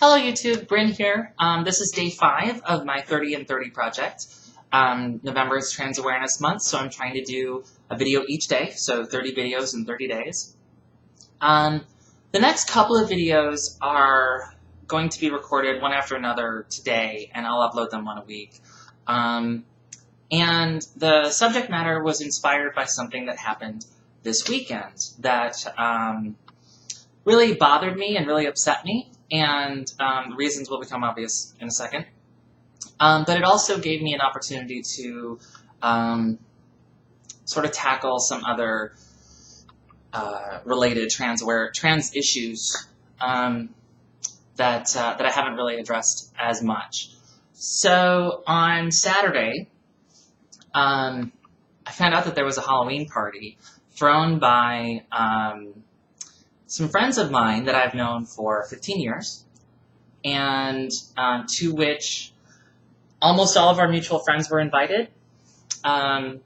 Hello YouTube, Brin here. This is day 5 of my 30 and 30 project. November is Trans Awareness Month, so I'm trying to do a video each day, so 30 videos in 30 days. The next couple of videos are going to be recorded one after another today, and I'll upload them one a week. And the subject matter was inspired by something that happened this weekend that really bothered me and really upset me. And the reasons will become obvious in a second. But it also gave me an opportunity to sort of tackle some other related trans issues that I haven't really addressed as much. So on Saturday, I found out that there was a Halloween party thrown by some friends of mine that I've known for 15 years, and to which almost all of our mutual friends were invited, and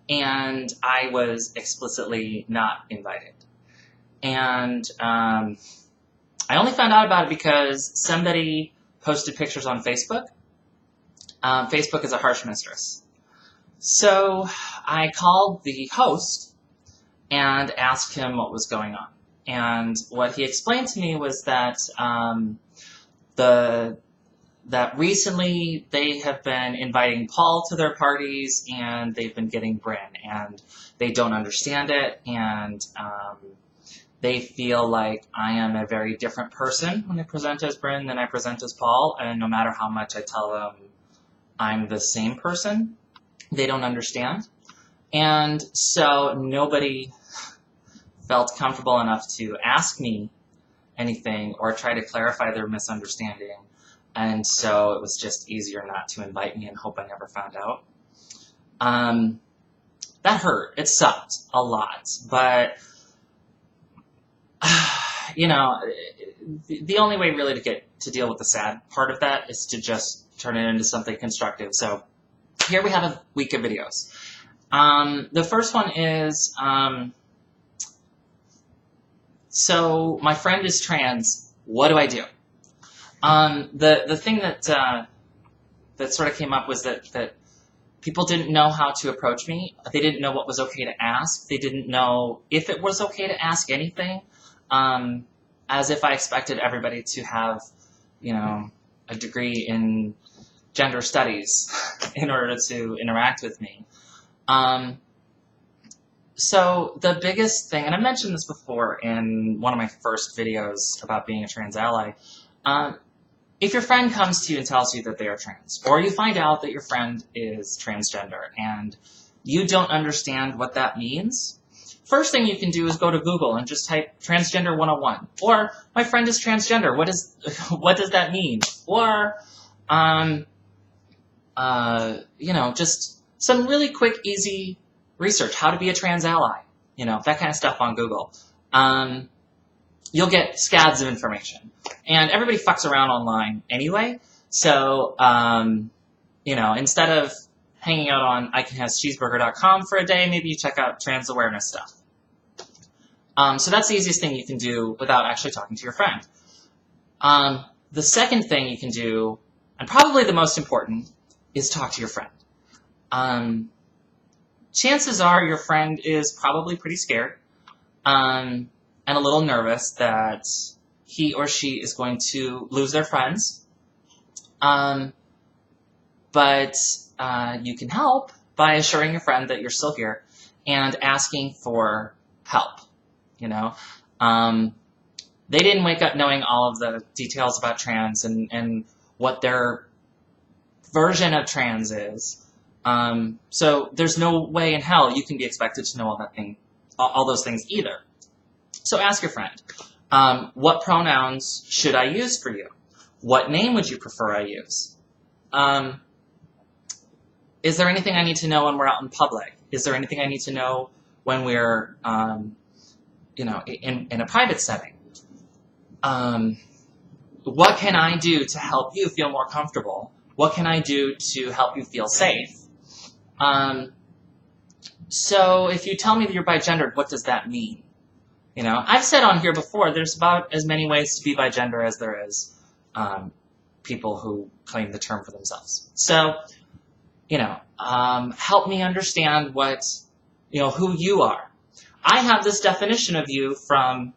I was explicitly not invited. And I only found out about it because somebody posted pictures on Facebook. Facebook is a harsh mistress. So I called the host and asked him what was going on. And what he explained to me was that that recently they have been inviting Paul to their parties, and they've been getting Brin, and they don't understand it, and they feel like I am a very different person when I present as Brin than I present as Paul, and no matter how much I tell them I'm the same person, they don't understand. And so nobody felt comfortable enough to ask me anything or try to clarify their misunderstanding, and so it was just easier not to invite me and hope I never found out. That hurt. It sucked a lot, but you know, the only way really to deal with the sad part of that is to just turn it into something constructive. So here we have a week of videos. The first one is so my friend is trans. What do I do? The thing that sort of came up was that people didn't know how to approach me. They didn't know what was okay to ask. They didn't know if it was okay to ask anything. As if I expected everybody to have, you know, a degree in gender studies in order to interact with me. So the biggest thing, and I mentioned this before in one of my first videos about being a trans ally, if your friend comes to you and tells you that they are trans, or you find out that your friend is transgender and you don't understand what that means, first thing you can do is go to Google and just type transgender 101, or my friend is transgender, what does that mean? Or, you know, just some really quick, easy research, how to be a trans ally, you know, that kind of stuff on Google. You'll get scads of information. And everybody fucks around online anyway, so, you know, instead of hanging out on icanhascheeseburger.com for a day, maybe you check out trans awareness stuff. So that's the easiest thing you can do without actually talking to your friend. The second thing you can do, and probably the most important, is talk to your friend. Chances are your friend is probably pretty scared and a little nervous that he or she is going to lose their friends. But you can help by assuring your friend that you're still here and asking for help. You know, they didn't wake up knowing all of the details about trans and what their version of trans is. So there's no way in hell you can be expected to know all those things either. So ask your friend, what pronouns should I use for you? What name would you prefer I use? Is there anything I need to know when we're out in public? Is there anything I need to know when we're, you know, in a private setting? What can I do to help you feel more comfortable? What can I do to help you feel safe? So if you tell me that you're bigendered, what does that mean? You know, I've said on here before, there's about as many ways to be bigender as there is people who claim the term for themselves. So, help me understand who you are. I have this definition of you from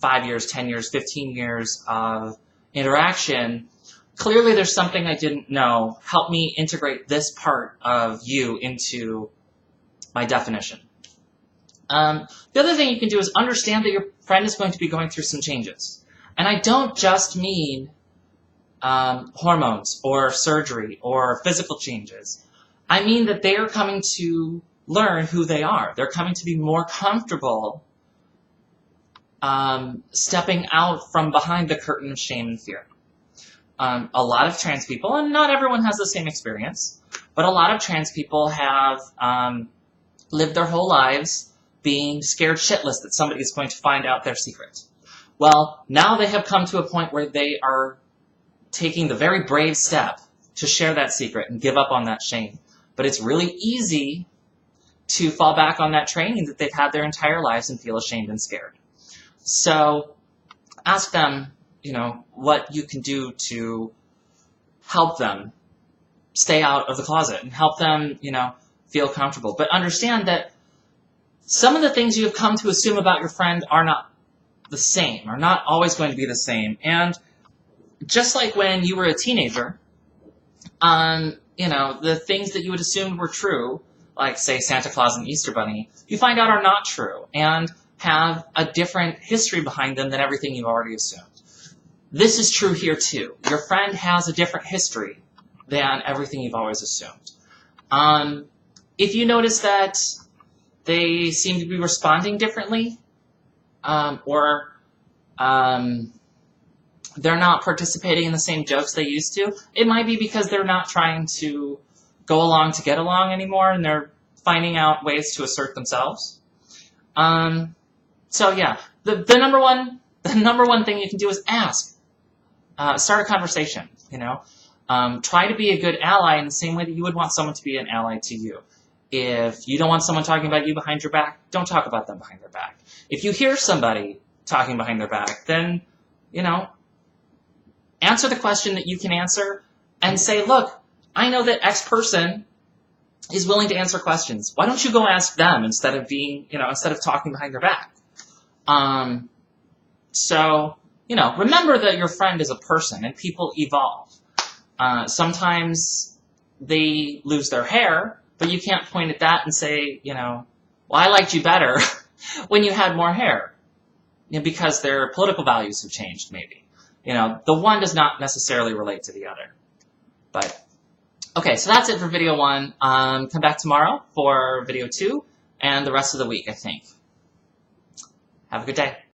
5 years, 10 years, 15 years of interaction. Clearly there's something I didn't know. Help me integrate this part of you into my definition. The other thing you can do is understand that your friend is going to be going through some changes. And I don't just mean hormones or surgery or physical changes. I mean that they are coming to learn who they are. They're coming to be more comfortable stepping out from behind the curtain of shame and fear. A lot of trans people, and not everyone has the same experience, but a lot of trans people have lived their whole lives being scared shitless that somebody is going to find out their secret. Well, now they have come to a point where they are taking the very brave step to share that secret and give up on that shame. But it's really easy to fall back on that training that they've had their entire lives and feel ashamed and scared. So ask them, what you can do to help them stay out of the closet and help them, feel comfortable. But understand that some of the things you have come to assume about your friend are not the same, are not always going to be the same. And just like when you were a teenager, the things that you would assume were true, like, say, Santa Claus and Easter Bunny, you find out are not true and have a different history behind them than everything you've already assumed. This is true here, too. Your friend has a different history than everything you've always assumed. If you notice that they seem to be responding differently, or they're not participating in the same jokes they used to, it might be because they're not trying to go along to get along anymore, and they're finding out ways to assert themselves. So yeah, the number one thing you can do is ask. Start a conversation, Try to be a good ally in the same way that you would want someone to be an ally to you. If you don't want someone talking about you behind your back, don't talk about them behind their back. If you hear somebody talking behind their back, then, answer the question that you can answer and say, look, I know that X person is willing to answer questions. Why don't you go ask them instead of talking behind their back? Remember that your friend is a person and people evolve. Sometimes they lose their hair, but you can't point at that and say, well, I liked you better when you had more hair, because their political values have changed, maybe. The one does not necessarily relate to the other. But, okay, so that's it for video 1. Come back tomorrow for video 2 and the rest of the week, I think. Have a good day.